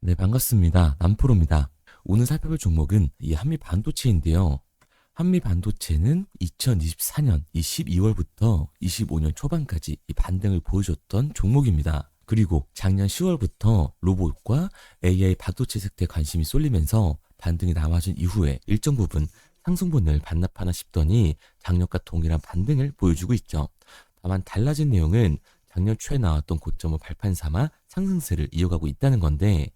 네, 반갑습니다. 남프로입니다. 오늘 살펴볼 종목은 이 한미 반도체인데요. 한미 반도체는 2024년 이 12월부터 25년 초반까지 이 반등을 보여줬던 종목입니다. 그리고 작년 10월부터 로봇과 AI 반도체 섹터에 관심이 쏠리면서 반등이 나와준 이후에 일정 부분 상승분을 반납하나 싶더니 작년과 동일한 반등을 보여주고 있죠. 다만 달라진 내용은 작년 초에 나왔던 고점을 발판 삼아 상승세를 이어가고 있다는 건데,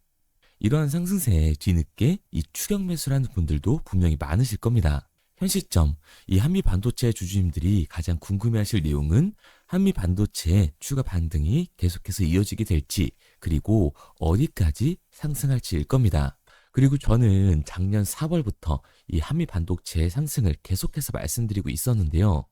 이러한 상승세에 뒤늦게 이 추격 매수를 하는 분들도 분명히 많으실 겁니다. 현 시점 이 한미 반도체 주주님들이 가장 궁금해하실 내용은 한미 반도체의 추가 반등이 계속해서 이어지게 될지, 그리고 어디까지 상승할지일 겁니다. 그리고 저는 작년 4월부터 이 한미 반도체의 상승을 계속해서 말씀드리고 있었는데요.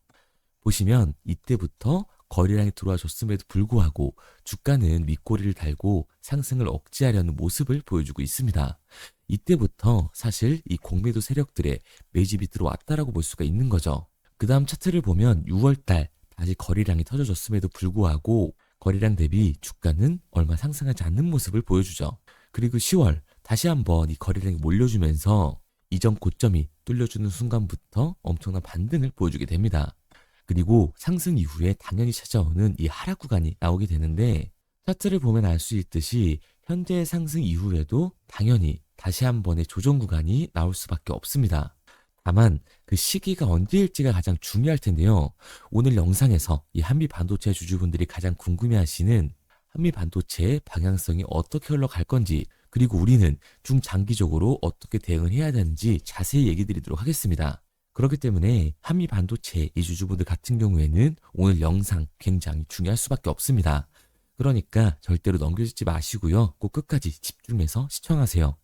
보시면 이때부터 거래량이 들어와 줬음에도 불구하고 주가는 윗꼬리를 달고 상승을 억제하려는 모습을 보여주고 있습니다. 이때부터 사실 이 공매도 세력들의 매집이 들어왔다라고 볼 수가 있는 거죠. 그 다음 차트를 보면 6월달 다시 거래량이 터져줬음에도 불구하고 거래량 대비 주가는 얼마 상승하지 않는 모습을 보여주죠. 그리고 10월 다시 한번 이 거래량이 몰려주면서 이전 고점이 뚫려주는 순간부터 엄청난 반등을 보여주게 됩니다. 그리고 상승 이후에 당연히 찾아오는 이 하락 구간이 나오게 되는데, 차트를 보면 알 수 있듯이 현재의 상승 이후에도 당연히 다시 한 번의 조정 구간이 나올 수밖에 없습니다. 다만 그 시기가 언제일지가 가장 중요할 텐데요. 오늘 영상에서 이 한미 반도체 주주분들이 가장 궁금해하시는 한미 반도체의 방향성이 어떻게 흘러갈 건지, 그리고 우리는 중장기적으로 어떻게 대응을 해야 되는지 자세히 얘기 드리도록 하겠습니다. 그렇기 때문에 한미 반도체 이 주주분들 같은 경우에는 오늘 영상 굉장히 중요할 수밖에 없습니다. 그러니까 절대로 넘겨주지 마시고요. 꼭 끝까지 집중해서 시청하세요.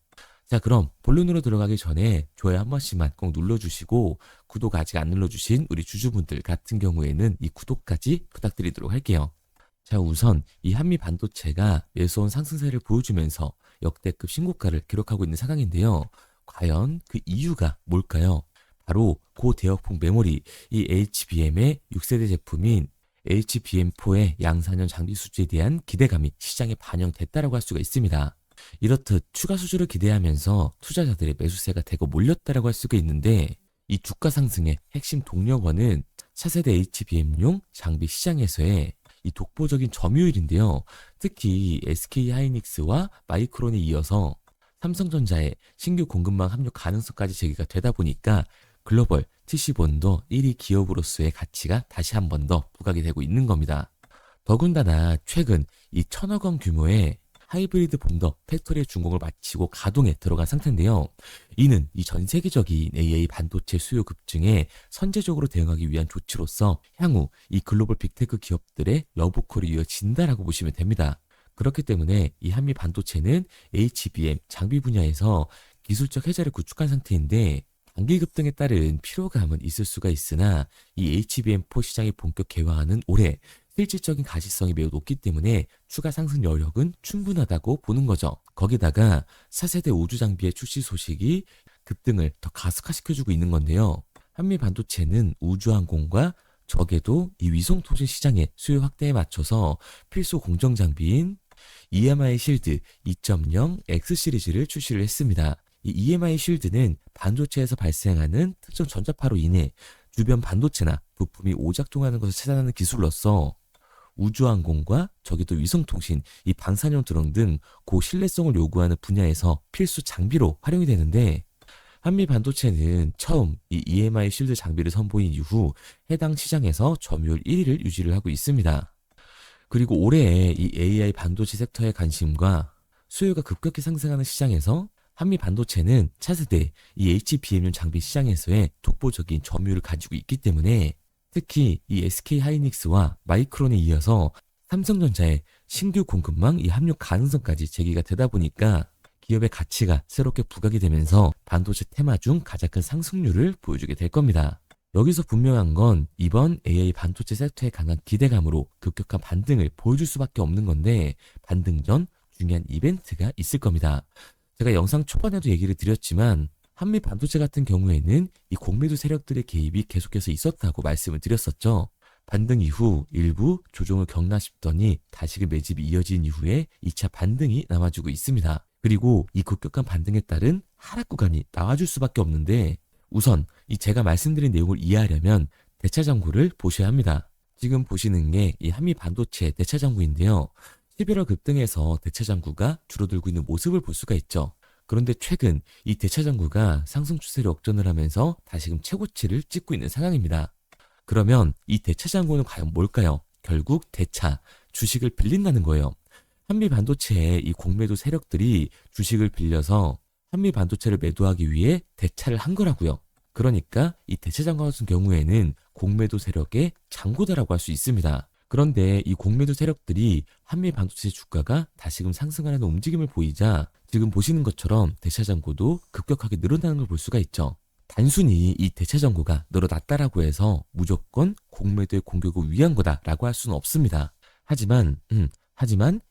자, 그럼 본론으로 들어가기 전에 좋아요 한 번씩만 꼭 눌러주시고, 구독 아직 안 눌러주신 우리 주주분들 같은 경우에는 이 구독까지 부탁드리도록 할게요. 자, 우선 이 한미 반도체가 매서운 상승세를 보여주면서 역대급 신고가를 기록하고 있는 상황인데요. 과연 그 이유가 뭘까요? 바로 고대역폭 메모리 이 HBM의 6세대 제품인 HBM4의 양산형 장비 수주에 대한 기대감이 시장에 반영됐다라고 할 수가 있습니다. 이렇듯 추가 수주를 기대하면서 투자자들의 매수세가 대거 몰렸다라고 할 수가 있는데, 이 주가 상승의 핵심 동력원은 차세대 HBM용 장비 시장에서의 이 독보적인 점유율인데요. 특히 SK하이닉스와 마이크론에 이어서 삼성전자의 신규 공급망 합류 가능성까지 제기가 되다 보니까 글로벌 TC본도 1위 기업으로서의 가치가 다시 한 번 더 부각이 되고 있는 겁니다. 더군다나 최근 이 1,000억 원 규모의 하이브리드 본더 팩토리의 준공을 마치고 가동에 들어간 상태인데요. 이는 이 전 세계적인 AI 반도체 수요 급증에 선제적으로 대응하기 위한 조치로서 향후 이 글로벌 빅테크 기업들의 러브콜이 이어진다라고 보시면 됩니다. 그렇기 때문에 이 한미 반도체는 HBM 장비 분야에서 기술적 해자를 구축한 상태인데, 단기 급등에 따른 피로감은 있을 수가 있으나 이 HBM4 시장이 본격 개화하는 올해 실질적인 가시성이 매우 높기 때문에 추가 상승 여력은 충분하다고 보는 거죠. 거기다가 4세대 우주 장비의 출시 소식이 급등을 더 가속화시켜주고 있는 건데요. 한미 반도체는 우주항공과 적에도 이 위성통신 시장의 수요 확대에 맞춰서 필수 공정 장비인 EMI 실드 2.0 X 시리즈를 출시를 했습니다. 이 EMI 쉴드는 반도체에서 발생하는 특정 전자파로 인해 주변 반도체나 부품이 오작동하는 것을 차단하는 기술로서 우주항공과 저기도 위성통신, 이 방사능 드론 등 고신뢰성을 요구하는 분야에서 필수 장비로 활용이 되는데, 한미 반도체는 처음 이 EMI 쉴드 장비를 선보인 이후 해당 시장에서 점유율 1위를 유지를 하고 있습니다. 그리고 올해 이 AI 반도체 섹터의 관심과 수요가 급격히 상승하는 시장에서 한미 반도체는 차세대 이 HBM용 장비 시장에서의 독보적인 점유율을 가지고 있기 때문에, 특히 이 SK하이닉스와 마이크론에 이어서 삼성전자의 신규 공급망 이 합류 가능성까지 제기가 되다 보니까 기업의 가치가 새롭게 부각이 되면서 반도체 테마 중 가장 큰 상승률을 보여주게 될 겁니다. 여기서 분명한 건 이번 AI 반도체 섹터에 강한 기대감으로 급격한 반등을 보여줄 수밖에 없는 건데, 반등 전 중요한 이벤트가 있을 겁니다. 제가 영상 초반에도 얘기를 드렸지만 한미 반도체 같은 경우에는 이 공매도 세력들의 개입이 계속해서 있었다고 말씀을 드렸었죠. 반등 이후 일부 조정을 겪나 싶더니 다시금 매집이 이어진 이후에 2차 반등이 남아주고 있습니다. 그리고 이 급격한 반등에 따른 하락 구간이 나와줄 수밖에 없는데 우선 이 제가 말씀드린 내용을 이해하려면 대차장구를 보셔야 합니다. 지금 보시는 게 이 한미 반도체 대차장구인데요. 11월 급등에서 대차장구가 줄어들고 있는 모습을 볼 수가 있죠. 그런데 최근 이 대차장구가 상승 추세를 역전을 하면서 다시금 최고치를 찍고 있는 상황입니다. 그러면 이 대차장구는 과연 뭘까요? 결국 대차, 주식을 빌린다는 거예요. 한미 반도체의 이 공매도 세력들이 주식을 빌려서 한미 반도체를 매도하기 위해 대차를 한 거라고요. 그러니까 이 대차장구 같은 경우에는 공매도 세력의 장고다라고 할 수 있습니다. 그런데 이 공매도 세력들이 한미 반도체 주가가 다시금 상승하는 움직임을 보이자 지금 보시는 것처럼 대차장고도 급격하게 늘어나는 걸 볼 수가 있죠. 단순히 이 대차장고가 늘어났다라고 해서 무조건 공매도의 공격을 위한 거다라고 할 수는 없습니다. 하지만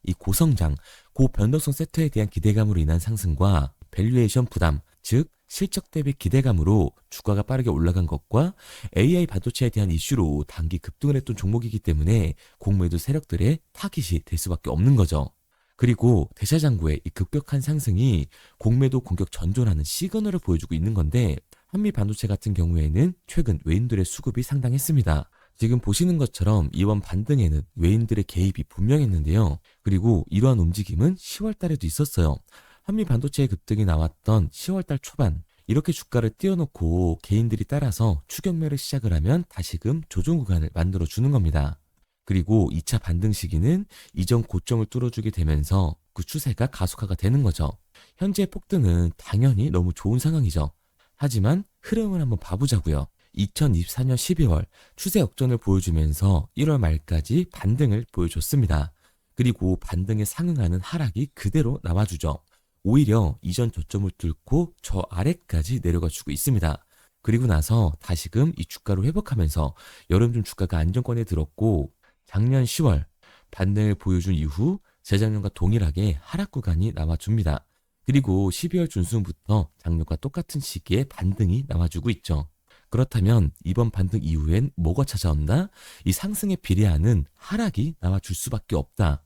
이 고성장, 고변동성 세터에 대한 기대감으로 인한 상승과 밸류에이션 부담, 즉 실적 대비 기대감으로 주가가 빠르게 올라간 것과 AI 반도체에 대한 이슈로 단기 급등을 했던 종목이기 때문에 공매도 세력들의 타깃이 될 수밖에 없는 거죠. 그리고 대차장구의 이 급격한 상승이 공매도 공격 전존하는 시그널을 보여주고 있는 건데 한미 반도체 같은 경우에는 최근 외인들의 수급이 상당했습니다. 지금 보시는 것처럼 이번 반등에는 외인들의 개입이 분명했는데요. 그리고 이러한 움직임은 10월 달에도 있었어요. 한미 반도체의 급등이 나왔던 10월 달 초반 이렇게 주가를 띄워놓고 개인들이 따라서 추격매를 시작을 하면 다시금 조정 구간을 만들어 주는 겁니다. 그리고 2차 반등 시기는 이전 고점을 뚫어주게 되면서 그 추세가 가속화가 되는 거죠. 현재 폭등은 당연히 너무 좋은 상황이죠. 하지만 흐름을 한번 봐보자고요. 2024년 12월 추세 역전을 보여주면서 1월 말까지 반등을 보여줬습니다. 그리고 반등에 상응하는 하락이 그대로 나와주죠. 오히려 이전 저점을 뚫고 저 아래까지 내려가 주고 있습니다. 그리고 나서 다시금 이 주가를 회복하면서 여름 중 주가가 안정권에 들었고 작년 10월 반등을 보여준 이후 재작년과 동일하게 하락 구간이 나와줍니다. 그리고 12월 중순부터 작년과 똑같은 시기에 반등이 나와주고 있죠. 그렇다면 이번 반등 이후엔 뭐가 찾아온다? 이 상승에 비례하는 하락이 나와줄 수밖에 없다.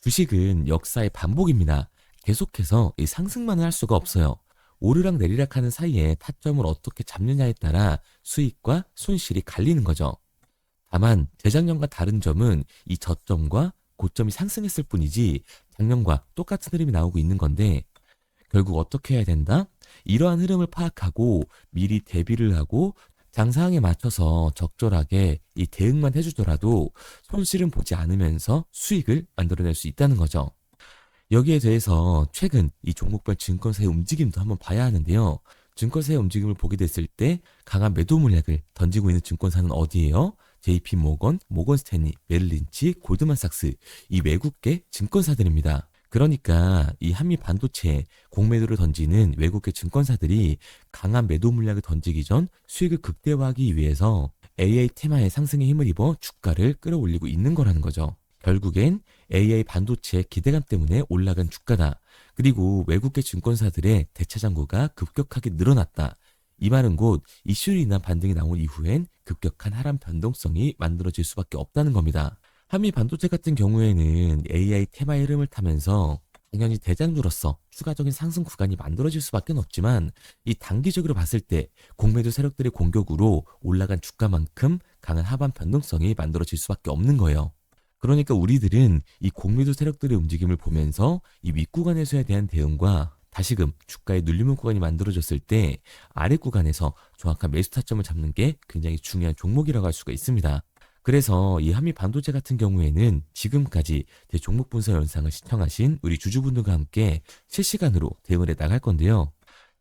주식은 역사의 반복입니다. 계속해서 이 상승만을 할 수가 없어요. 오르락 내리락 하는 사이에 타점을 어떻게 잡느냐에 따라 수익과 손실이 갈리는 거죠. 다만 재작년과 다른 점은 이 저점과 고점이 상승했을 뿐이지 작년과 똑같은 흐름이 나오고 있는 건데 결국 어떻게 해야 된다? 이러한 흐름을 파악하고 미리 대비를 하고 장상황에 맞춰서 적절하게 이 대응만 해주더라도 손실은 보지 않으면서 수익을 만들어낼 수 있다는 거죠. 여기에 대해서 최근 이 종목별 증권사의 움직임도 한번 봐야 하는데요. 증권사의 움직임을 보게 됐을 때 강한 매도 물약을 던지고 있는 증권사는 어디예요? JP모건, 모건스탠리, 메릴린치, 골드만삭스 이 외국계 증권사들입니다. 그러니까 이 한미 반도체에 공매도를 던지는 외국계 증권사들이 강한 매도 물약을 던지기 전 수익을 극대화하기 위해서 AI 테마의 상승에 힘을 입어 주가를 끌어올리고 있는 거라는 거죠. 결국엔 AI 반도체의 기대감 때문에 올라간 주가다. 그리고 외국계 증권사들의 대차장고가 급격하게 늘어났다. 이 말은 곧 이슈로 인한 반등이 나온 이후엔 급격한 하락 변동성이 만들어질 수밖에 없다는 겁니다. 한미 반도체 같은 경우에는 AI 테마의 흐름을 타면서 당연히 대장주로서 추가적인 상승 구간이 만들어질 수밖에 없지만 이 단기적으로 봤을 때 공매도 세력들의 공격으로 올라간 주가만큼 강한 하반 변동성이 만들어질 수밖에 없는 거예요. 그러니까 우리들은 이 공매도 세력들의 움직임을 보면서 이 윗구간에서에 대한 대응과 다시금 주가의 눌림목 구간이 만들어졌을 때 아래 구간에서 정확한 매수 타점을 잡는 게 굉장히 중요한 종목이라고 할 수가 있습니다. 그래서 이 한미 반도체 같은 경우에는 지금까지 제 종목 분석 영상을 시청하신 우리 주주분들과 함께 실시간으로 대응을 해 나갈 건데요.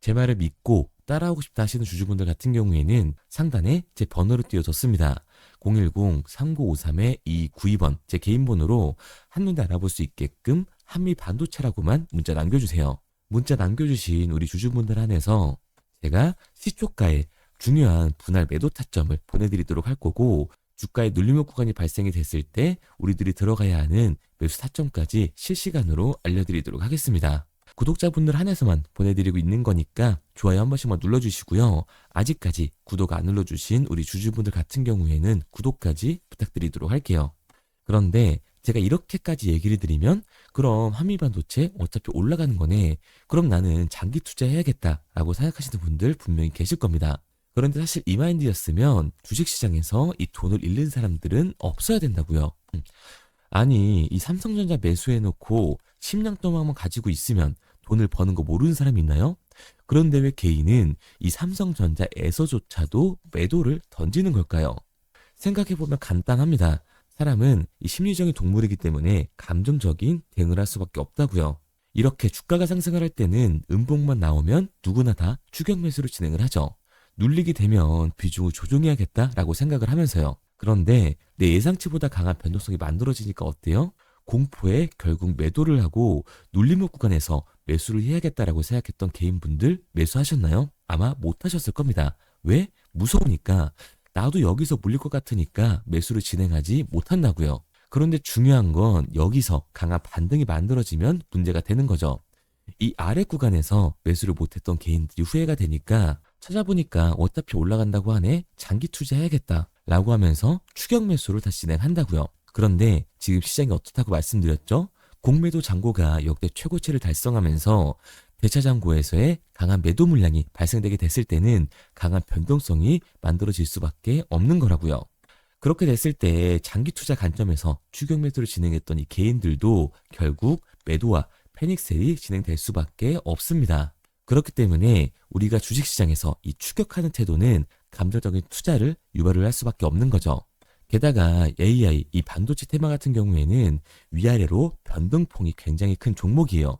제 말을 믿고 따라오고 싶다 하시는 주주분들 같은 경우에는 상단에 제 번호를 띄워줬습니다. 010-3953-2292번 제 개인 번호로 한눈에 알아볼 수 있게끔 한미 반도체라고만 문자 남겨주세요. 문자 남겨주신 우리 주주분들 한해서 제가 시초가에 중요한 분할 매도 타점을 보내드리도록 할 거고 주가의 눌림목 구간이 발생이 됐을 때 우리들이 들어가야 하는 매수 타점까지 실시간으로 알려드리도록 하겠습니다. 구독자분들 한해서만 보내드리고 있는 거니까 좋아요 한 번씩만 눌러주시고요. 아직까지 구독 안 눌러주신 우리 주주분들 같은 경우에는 구독까지 부탁드리도록 할게요. 그런데 제가 이렇게까지 얘기를 드리면 그럼 한미반도체 어차피 올라가는 거네. 그럼 나는 장기 투자해야겠다라고 생각하시는 분들 분명히 계실 겁니다. 그런데 사실 이 마인드였으면 주식시장에서 이 돈을 잃는 사람들은 없어야 된다고요. 아니, 이 삼성전자 매수해놓고 10년 동안만 가지고 있으면 돈을 버는 거 모르는 사람이 있나요? 그런데 왜 개인은 이 삼성전자에서조차도 매도를 던지는 걸까요? 생각해보면 간단합니다. 사람은 이 심리적인 동물이기 때문에 감정적인 대응을 할 수밖에 없다고요. 이렇게 주가가 상승을 할 때는 음봉만 나오면 누구나 다 추격 매수를 진행을 하죠. 눌리게 되면 비중을 조정해야겠다라고 생각을 하면서요. 그런데 내 예상치보다 강한 변동성이 만들어지니까 어때요? 공포에 결국 매도를 하고 눌림목 구간에서 매수를 해야겠다라고 생각했던 개인분들 매수하셨나요? 아마 못하셨을 겁니다. 왜? 무서우니까. 나도 여기서 물릴 것 같으니까 매수를 진행하지 못한다고요. 그런데 중요한 건 여기서 강한 반등이 만들어지면 문제가 되는 거죠. 이 아래 구간에서 매수를 못했던 개인들이 후회가 되니까 찾아보니까 어차피 올라간다고 하네, 장기 투자해야겠다 라고 하면서 추격 매수를 다시 진행한다고요. 그런데 지금 시장이 어떻다고 말씀드렸죠? 공매도 잔고가 역대 최고치를 달성하면서 대차 잔고에서의 강한 매도 물량이 발생되게 됐을 때는 강한 변동성이 만들어질 수밖에 없는 거라고요. 그렇게 됐을 때 장기 투자 관점에서 추격 매수를 진행했던 이 개인들도 결국 매도와 패닉셀이 진행될 수밖에 없습니다. 그렇기 때문에 우리가 주식시장에서 이 추격하는 태도는 감정적인 투자를 유발을 할 수밖에 없는 거죠. 게다가 AI, 이 반도체 테마 같은 경우에는 위아래로 변동폭이 굉장히 큰 종목이에요.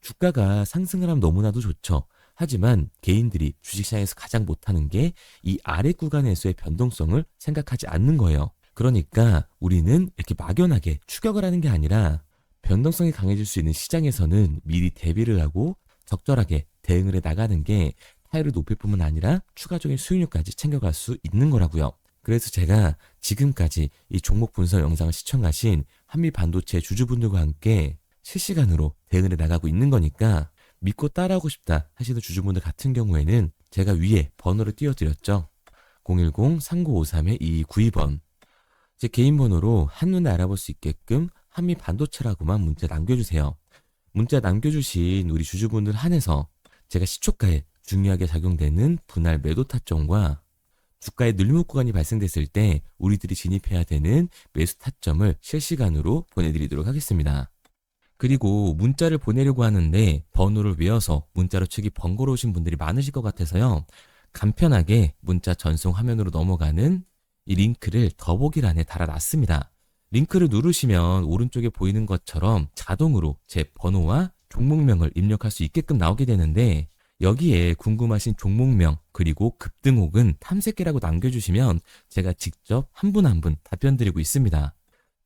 주가가 상승을 하면 너무나도 좋죠. 하지만 개인들이 주식시장에서 가장 못하는 게 이 아래 구간에서의 변동성을 생각하지 않는 거예요. 그러니까 우리는 이렇게 막연하게 추격을 하는 게 아니라 변동성이 강해질 수 있는 시장에서는 미리 대비를 하고 적절하게 대응을 해 나가는 게 타율을 높일 뿐만 아니라 추가적인 수익률까지 챙겨갈 수 있는 거라고요. 그래서 제가 지금까지 이 종목 분석 영상을 시청하신 한미 반도체 주주분들과 함께 실시간으로 대응을 해 나가고 있는 거니까 믿고 따라하고 싶다 하시는 주주분들 같은 경우에는 제가 위에 번호를 띄워드렸죠. 010-3953-2292번. 제 개인 번호로 한눈에 알아볼 수 있게끔 한미 반도체라고만 문자 남겨주세요. 문자 남겨주신 우리 주주분들 한해서 제가 시초가에 중요하게 작용되는 분할 매도 타점과 주가의 눌림목 구간이 발생됐을 때 우리들이 진입해야 되는 매수 타점을 실시간으로 보내드리도록 하겠습니다. 그리고 문자를 보내려고 하는데 번호를 외워서 문자로 치기 번거로우신 분들이 많으실 것 같아서요. 간편하게 문자 전송 화면으로 넘어가는 이 링크를 더보기란에 달아놨습니다. 링크를 누르시면 오른쪽에 보이는 것처럼 자동으로 제 번호와 종목명을 입력할 수 있게끔 나오게 되는데 여기에 궁금하신 종목명 그리고 급등 혹은 탐색기라고 남겨주시면 제가 직접 한 분 한 분 답변 드리고 있습니다.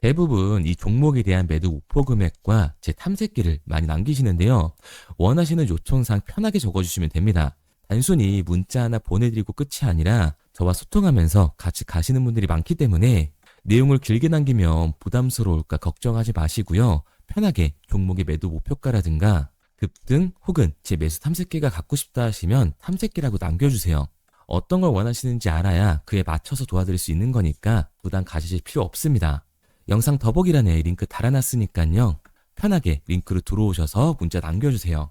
대부분 이 종목에 대한 매도 목표 금액과 제 탐색기를 많이 남기시는데요. 원하시는 요청사항 편하게 적어주시면 됩니다. 단순히 문자 하나 보내드리고 끝이 아니라 저와 소통하면서 같이 가시는 분들이 많기 때문에 내용을 길게 남기면 부담스러울까 걱정하지 마시고요. 편하게 종목의 매도 목표가라든가 급등 혹은 제 매수 탐색기가 갖고 싶다 하시면 탐색기라고 남겨주세요. 어떤 걸 원하시는지 알아야 그에 맞춰서 도와드릴 수 있는 거니까 부담 가지실 필요 없습니다. 영상 더보기란에 링크 달아놨으니까요. 편하게 링크로 들어오셔서 문자 남겨주세요.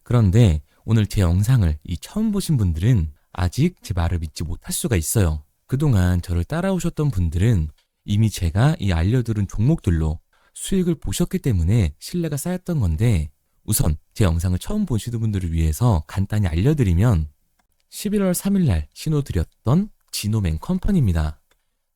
그런데 오늘 제 영상을 처음 보신 분들은 아직 제 말을 믿지 못할 수가 있어요. 그동안 저를 따라오셨던 분들은 이미 제가 알려드린 종목들로 수익을 보셨기 때문에 신뢰가 쌓였던 건데 우선 제 영상을 처음 보시는 분들을 위해서 간단히 알려드리면 11월 3일날 신호드렸던 지노맨 컴퍼니입니다.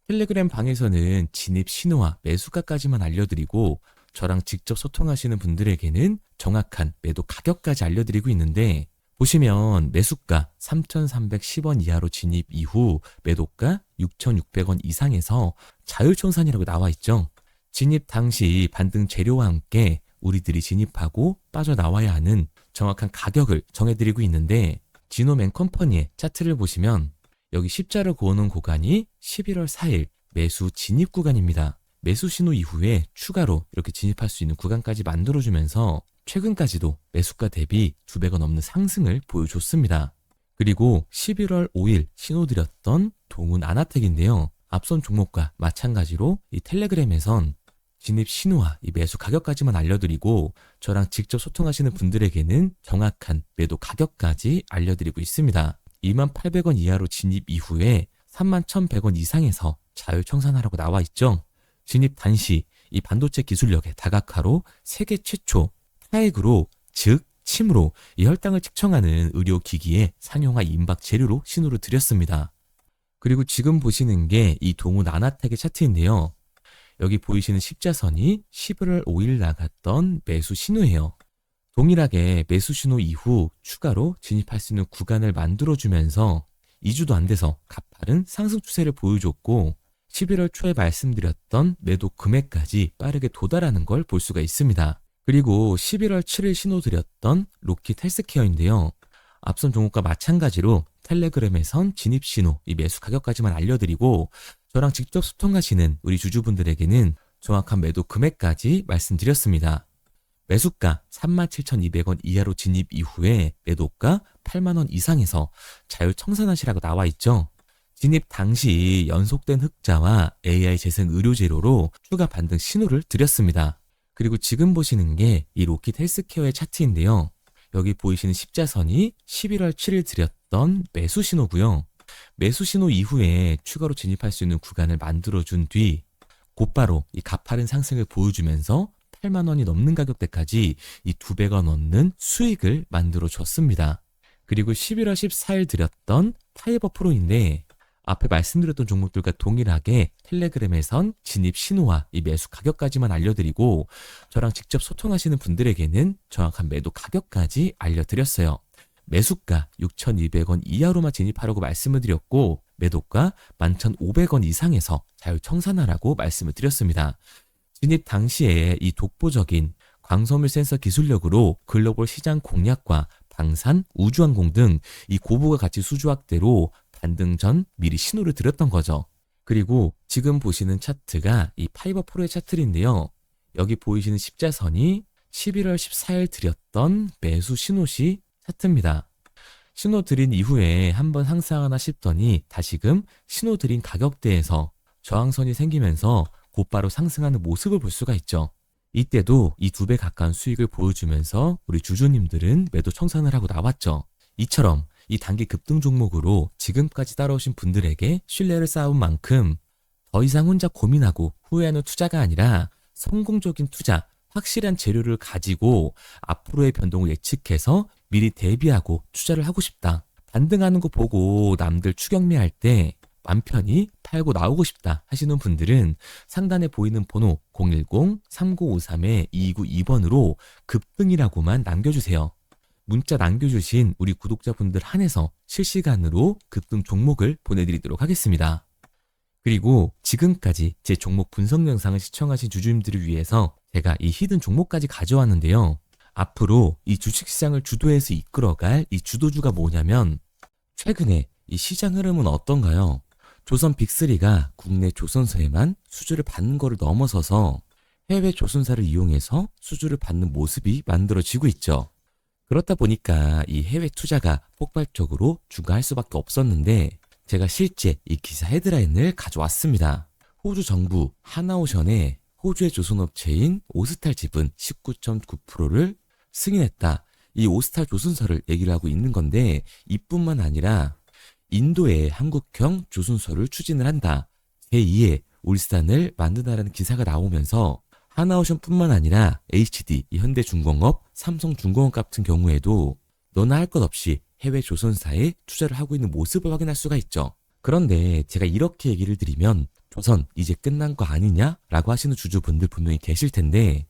텔레그램 방에서는 진입 신호와 매수가까지만 알려드리고 저랑 직접 소통하시는 분들에게는 정확한 매도 가격까지 알려드리고 있는데 보시면 매수가 3,310원 이하로 진입 이후 매도가 6,600원 이상에서 자율청산이라고 나와 있죠. 진입 당시 반등 재료와 함께 우리들이 진입하고 빠져나와야 하는 정확한 가격을 정해드리고 있는데 지노맨 컴퍼니의 차트를 보시면 여기 십자를 그어놓은 구간이 11월 4일 매수 진입 구간입니다. 매수 신호 이후에 추가로 이렇게 진입할 수 있는 구간까지 만들어주면서 최근까지도 매수가 대비 2배가 넘는 상승을 보여줬습니다. 그리고 11월 5일 신호드렸던 동훈 아나텍인데요. 앞선 종목과 마찬가지로 이 텔레그램에선 진입 신호와 이 매수 가격까지만 알려드리고 저랑 직접 소통하시는 분들에게는 정확한 매도 가격까지 알려드리고 있습니다. 28,000원 이하로 진입 이후에 31,100원 이상에서 자율 청산하라고 나와 있죠. 진입 단시 이 반도체 기술력의 다각화로 세계 최초 타액으로 즉 침으로 이 혈당을 측정하는 의료기기에 상용화 임박 재료로 신호를 드렸습니다. 그리고 지금 보시는 게 이 동우 나나텍의 차트인데요. 여기 보이시는 십자선이 11월 5일 나갔던 매수 신호예요. 동일하게 매수 신호 이후 추가로 진입할 수 있는 구간을 만들어주면서 2주도 안 돼서 가파른 상승 추세를 보여줬고 11월 초에 말씀드렸던 매도 금액까지 빠르게 도달하는 걸 볼 수가 있습니다. 그리고 11월 7일 신호 드렸던 로킷 헬스케어인데요. 앞선 종목과 마찬가지로 텔레그램에선 진입 신호, 이 매수 가격까지만 알려드리고 저랑 직접 소통하시는 우리 주주분들에게는 정확한 매도 금액까지 말씀드렸습니다. 매수가 37,200원 이하로 진입 이후에 매도가 8만원 이상에서 자율 청산하시라고 나와 있죠. 진입 당시 연속된 흑자와 AI 재생 의료 재료로 추가 반등 신호를 드렸습니다. 그리고 지금 보시는 게 이 로킷 헬스케어의 차트인데요. 여기 보이시는 십자선이 11월 7일 드렸던 매수 신호고요. 매수 신호 이후에 추가로 진입할 수 있는 구간을 만들어준 뒤 곧바로 이 가파른 상승을 보여주면서 8만 원이 넘는 가격대까지 이 2배가 넘는 수익을 만들어 줬습니다. 그리고 11월 14일 드렸던 파이버 프로인데 앞에 말씀드렸던 종목들과 동일하게 텔레그램에선 진입 신호와 이 매수 가격까지만 알려드리고 저랑 직접 소통하시는 분들에게는 정확한 매도 가격까지 알려드렸어요. 매수가 6,200원 이하로만 진입하라고 말씀을 드렸고 매도가 11,500원 이상에서 자율 청산하라고 말씀을 드렸습니다. 진입 당시에 이 독보적인 광섬유 센서 기술력으로 글로벌 시장 공략과 방산, 우주항공 등 이 고부가 가치 수주 확대로 반등 전 미리 신호를 드렸던 거죠. 그리고 지금 보시는 차트가 이 파이버 프로의 차트인데요. 여기 보이시는 십자선이 11월 14일 드렸던 매수 신호시 차트입니다. 신호 드린 이후에 한번 상승하나 싶더니 다시금 신호 드린 가격대에서 저항선이 생기면서 곧바로 상승하는 모습을 볼 수가 있죠. 이때도 이 2배 가까운 수익을 보여주면서 우리 주주님들은 매도 청산을 하고 나왔죠. 이처럼 이 단기 급등 종목으로 지금까지 따라오신 분들에게 신뢰를 쌓은 만큼 더 이상 혼자 고민하고 후회하는 투자가 아니라 성공적인 투자, 확실한 재료를 가지고 앞으로의 변동을 예측해서 미리 대비하고 투자를 하고 싶다. 반등하는 거 보고 남들 추격매할 때 맘 편히 팔고 나오고 싶다 하시는 분들은 상단에 보이는 번호 010-3953-2292번으로 급등이라고만 남겨주세요. 문자 남겨주신 우리 구독자분들 한해서 실시간으로 급등 종목을 보내드리도록 하겠습니다. 그리고 지금까지 제 종목 분석 영상을 시청하신 주주님들을 위해서 제가 이 히든 종목까지 가져왔는데요. 앞으로 이 주식시장을 주도해서 이끌어갈 이 주도주가 뭐냐면 최근에 이 시장 흐름은 어떤가요? 조선 빅3가 국내 조선사에만 수주를 받는 거를 넘어서서 해외 조선사를 이용해서 수주를 받는 모습이 만들어지고 있죠. 그렇다 보니까 이 해외 투자가 폭발적으로 증가할 수밖에 없었는데 제가 실제 이 기사 헤드라인을 가져왔습니다. 호주 정부 하나오션에 호주의 조선업체인 오스탈 지분 19.9%를 승인했다. 이 오스탈 조선사를 얘기를 하고 있는 건데 이뿐만 아니라 인도의 한국형 조선소를 추진을 한다. 제2의 울산을 만든다라는 기사가 나오면서 하나오션뿐만 아니라 HD, 현대중공업, 삼성중공업 같은 경우에도 너나 할 것 없이 해외 조선사에 투자를 하고 있는 모습을 확인할 수가 있죠. 그런데 제가 이렇게 얘기를 드리면 조선 이제 끝난 거 아니냐라고 하시는 주주분들 분명히 계실 텐데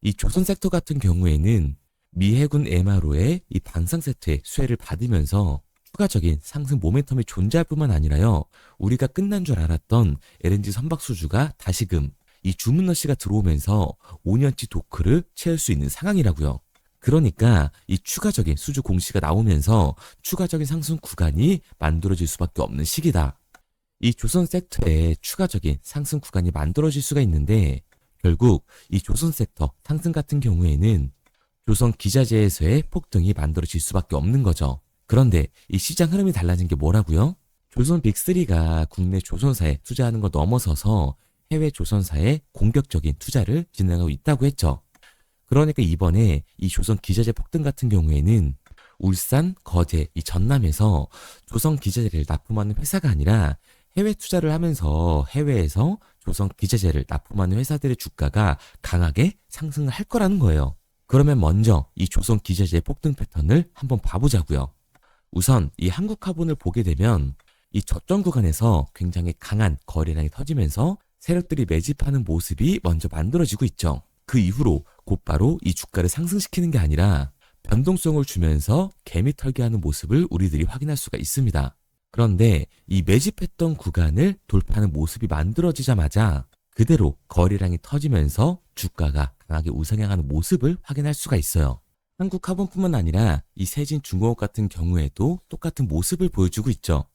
이 조선 섹터 같은 경우에는 미 해군 MRO의 이 방산 세트의 수혜를 받으면서 추가적인 상승 모멘텀이 존재할 뿐만 아니라요. 우리가 끝난 줄 알았던 LNG 선박 수주가 다시금 이 주문러시가 들어오면서 5년치 도크를 채울 수 있는 상황이라고요. 그러니까 이 추가적인 수주 공시가 나오면서 추가적인 상승 구간이 만들어질 수밖에 없는 시기다. 이 조선 섹터에 추가적인 상승 구간이 만들어질 수가 있는데 결국 이 조선 섹터 상승 같은 경우에는 조선 기자재에서의 폭등이 만들어질 수밖에 없는 거죠. 그런데 이 시장 흐름이 달라진 게 뭐라고요? 조선 빅3가 국내 조선사에 투자하는 거 넘어서서 해외 조선사에 공격적인 투자를 진행하고 있다고 했죠. 그러니까 이번에 이 조선 기자재 폭등 같은 경우에는 울산, 거제, 이 전남에서 조선 기자재를 납품하는 회사가 아니라 해외 투자를 하면서 해외에서 조선 기자재를 납품하는 회사들의 주가가 강하게 상승을 할 거라는 거예요. 그러면 먼저 이 조선 기자재 폭등 패턴을 한번 봐보자고요. 우선 이 한국화본을 보게 되면 이 저점 구간에서 굉장히 강한 거래량이 터지면서 세력들이 매집하는 모습이 먼저 만들어지고 있죠. 그 이후로 곧바로 이 주가를 상승시키는 게 아니라 변동성을 주면서 개미 털기하는 모습을 우리들이 확인할 수가 있습니다. 그런데 이 매집했던 구간을 돌파하는 모습이 만들어지자마자 그대로 거래량이 터지면서 주가가 강하게 우상향하는 모습을 확인할 수가 있어요. 한국화본뿐만 아니라 이 세진중공업 같은 경우에도 똑같은 모습을 보여주고 있죠.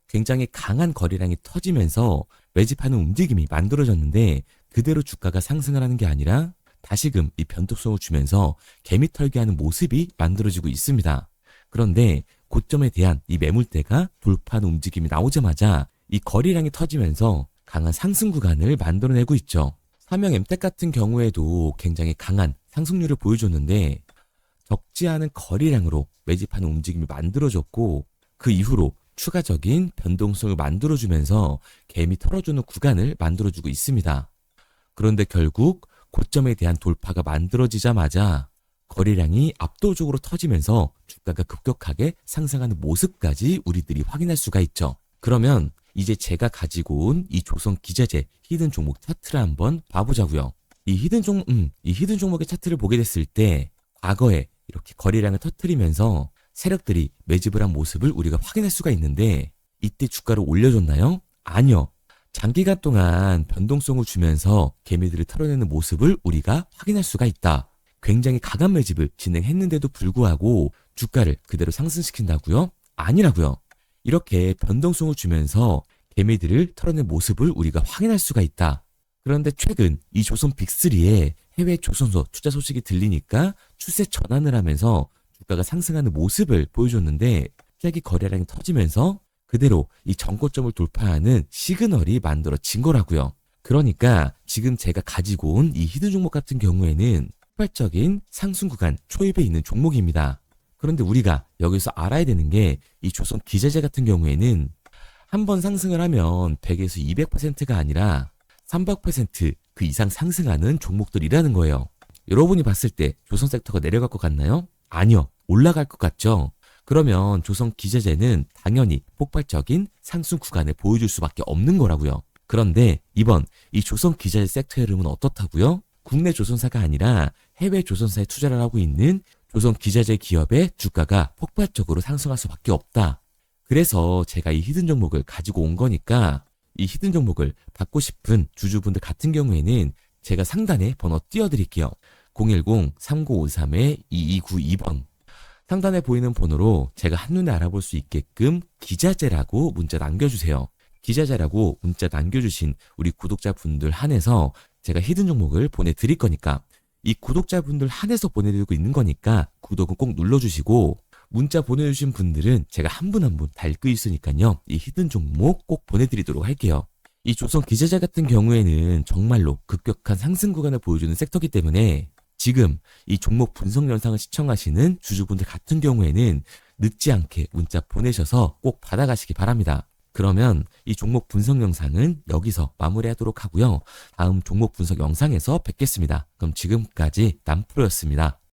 굉장히 강한 거래량이 터지면서 매집하는 움직임이 만들어졌는데 그대로 주가가 상승을 하는 게 아니라 다시금 이 변동성을 주면서 개미 털기하는 모습이 만들어지고 있습니다. 그런데 고점에 대한 이 매물대가 돌파하는 움직임이 나오자마자 이 거래량이 터지면서 강한 상승 구간을 만들어내고 있죠. 삼형 엠텍 같은 경우에도 굉장히 강한 상승률을 보여줬는데 적지 않은 거래량으로 매집하는 움직임이 만들어졌고 그 이후로 추가적인 변동성을 만들어주면서 개미 털어주는 구간을 만들어주고 있습니다. 그런데 결국 고점에 대한 돌파가 만들어지자마자 거래량이 압도적으로 터지면서 주가가 급격하게 상승하는 모습까지 우리들이 확인할 수가 있죠. 그러면 이제 제가 가지고 온 이 조선 기자재 히든 종목 차트를 한번 봐보자고요. 이 히든 종목의 차트를 보게 됐을 때 과거에 이렇게 거래량을 터뜨리면서 세력들이 매집을 한 모습을 우리가 확인할 수가 있는데 이때 주가를 올려줬나요? 아니요. 장기간 동안 변동성을 주면서 개미들을 털어내는 모습을 우리가 확인할 수가 있다. 굉장히 강한 매집을 진행했는데도 불구하고 주가를 그대로 상승시킨다고요? 아니라고요. 이렇게 변동성을 주면서 개미들을 털어낸 모습을 우리가 확인할 수가 있다. 그런데 최근 이 조선 빅3의 해외 조선소 투자 소식이 들리니까 추세 전환을 하면서 주가가 상승하는 모습을 보여줬는데 갑자기 거래량이 터지면서 그대로 이 전고점을 돌파하는 시그널이 만들어진 거라고요. 그러니까 지금 제가 가지고 온 이 히든 종목 같은 경우에는 폭발적인 상승 구간 초입에 있는 종목입니다. 그런데 우리가 여기서 알아야 되는 게 이 조선 기자재 같은 경우에는 한번 상승을 하면 100에서 200%가 아니라 300%그 이상 상승하는 종목들이라는 거예요. 여러분이 봤을 때 조선 섹터가 내려갈 것 같나요? 아니요. 올라갈 것 같죠? 그러면 조선 기자재는 당연히 폭발적인 상승 구간을 보여줄 수밖에 없는 거라고요. 그런데 이번 이 조선 기자재 섹터의 흐름은 어떻다고요? 국내 조선사가 아니라 해외 조선사에 투자를 하고 있는 조선 기자재 기업의 주가가 폭발적으로 상승할 수밖에 없다. 그래서 제가 이 히든 종목을 가지고 온 거니까 이 히든 종목을 받고 싶은 주주분들 같은 경우에는 제가 상단에 번호 띄워드릴게요. 010-3953-2292번 상단에 보이는 번호로 제가 한눈에 알아볼 수 있게끔 기자재라고 문자 남겨주세요. 기자재라고 문자 남겨주신 우리 구독자분들 한해서 제가 히든 종목을 보내드릴 거니까 이 구독자분들 한해서 보내드리고 있는 거니까 구독은 꼭 눌러주시고 문자 보내주신 분들은 제가 한 분 한 분 다 읽고 있으니까요. 이 히든 종목 꼭 보내드리도록 할게요. 이 조선 기자재 같은 경우에는 정말로 급격한 상승 구간을 보여주는 섹터이기 때문에 지금 이 종목 분석 영상을 시청하시는 주주분들 같은 경우에는 늦지 않게 문자 보내셔서 꼭 받아가시기 바랍니다. 그러면 이 종목 분석 영상은 여기서 마무리하도록 하고요. 다음 종목 분석 영상에서 뵙겠습니다. 그럼 지금까지 남프로였습니다.